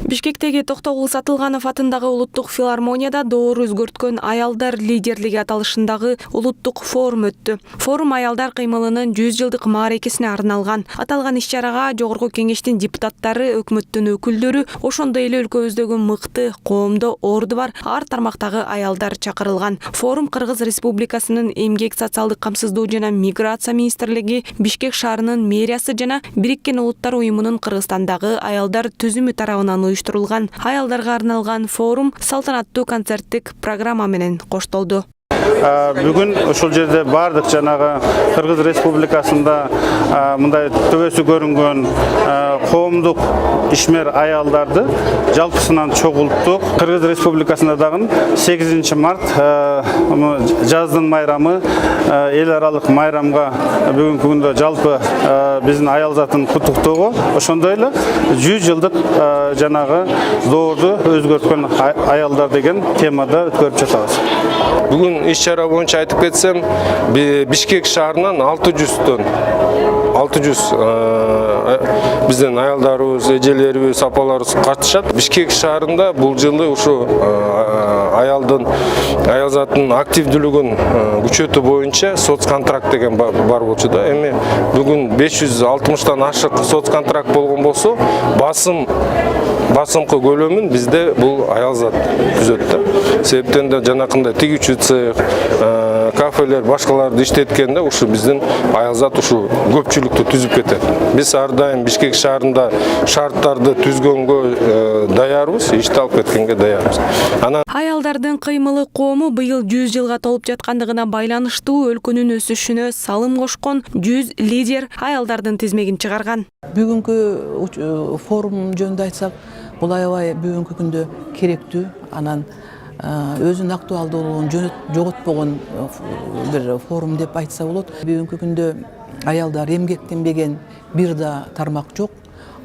Бишкектеги Токтогул Сатылганов атындагы улуттук филармонияда доор өзгөрткөн аялдар лидерлиги аталышындагы улуттук форум өттү. Форум аялдар кыймылынын 100 жылдык мааракесине арналган. Аталган иш-чарага Жогорку Кеңештин депутаттары, өкмөттүн өкүлдөрү, ошондой эле өлкөбүздөгү мыкты, коомдо орду бар ар тармактагы аялдар чакырылган. Форум Кыргыз Республикасынын Эмгек социалдык камсыздоо жана миграция министрлиги, Бишкек шаарынын мэриясы жана Бириккен Улуттар уюмунун Кыргызстандагы аялдар түзүмү тарабынан уюштурулган. Аялдарга арналган форум салтанаттуу концерттик программа менен коштолду. Бүгүн ушул жерде бардык жанагы Кыргыз Республикасында мындай төбөсү көрүнгөн коомдук ишмер аялдарды жалпысынан чогулттук. Кыргыз Республикасында дагы 8 март жаздын майрамы, эл аралык майрамга бүгүнкү күндө жалпы биздин аял затын куттуктоого, ошондой эле 100 жылдык жанагы доорду өзгөрткөн аялдар деген темада өткөрүп жатабыз. Бүгүн иш-чара боюнча айтып кетсем, Бишкек шаарынан 600 биздин аялдарыбыз, эжелерибиз, апаларыбыз катышат. Бишкек шаарында бул жылы ушу аял заттын активдүүлүгүн күчөтүү боюнча соцконтракт деген бар болчу да. Эми бүгүн 560тан ашык соцконтракт болгон болсо, басымкы көлөмүн бизде бул аял зат түзөт да. Себептен да жанакындай тигүүчү цех, кафелер, башкаларды иштеткенде ушу биздин аял зат ушу көпчүлүктү түзүп кетет. Биз ар дайым Бишкек шаарында шарттарды түзгөнгө даярбыз, ишти алып кеткенге даярбыз. Аялдардын кыймылы коому быйыл 100 жылга толуп жаткандыгына байланыштуу өлкөнүн өсүшүнө салым кошкон 100 лидер аялдардын тизмегин чыгарган. Бүгүнкү форум жөнүндө айтсак, бул аябай бүгүнкү күндө керектүү, анан өзүнүн актуалдуулугун жоготпогон бир форум деп айтса болот. Бүгүнкү күндө аялдар эмгектенбеген бир да тармак жок.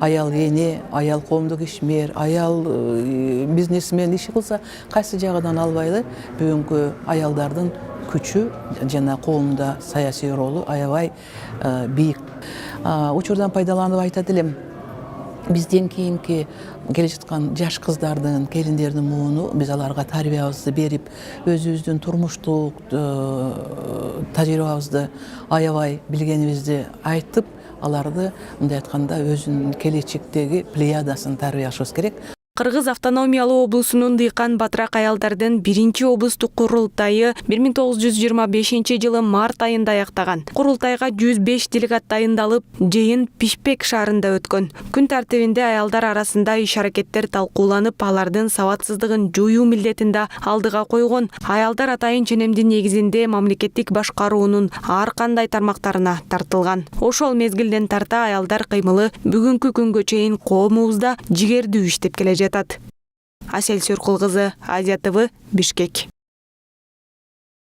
Аял эне, аял коомдук ишмер, аял бизнесмен иши кылса, кайсы жагынан албайлы бүгүнкү аялдардын күчү жана коомдо саясий ролу аябай бийик. Учурдан пайдаланып айтат элем, бизден кийинки келе жаткан жаш кыздардын, келиндердин мууну биз аларга тарбиябызды берип, өзүбүздүн турмуштук тажрыйбабызды аябай билгенибизди айтып, аларды мындай айтканда өзүнүн келечектеги плеядасын тарбиялашыбыз керек. Кыргыз автономиялуу облусунун Дыйкан Батырак аялдардын 1-облустук курултайы 1925 жылы март айында аяктаган. Курултайга 105 делегат дайындалып, жыйын Бишкек шаарында өткөн. Күн тартибинде аялдар арасында иш-аракеттер талкууланып, алардын сабатсыздыгын жоюу милдетин да алдыга койгон. Аялдар атайын ченемдин негизинде мамлекеттик башкаруунун ар кандай тармактарына тартылган. Ошол мезгилден тарта аялдар кыймылы бүгүнкү күнгө чейин коомубузда жигердүү иштеп келе жатат. Асел Сөркул кызы, Азия ТВ, Бишкек.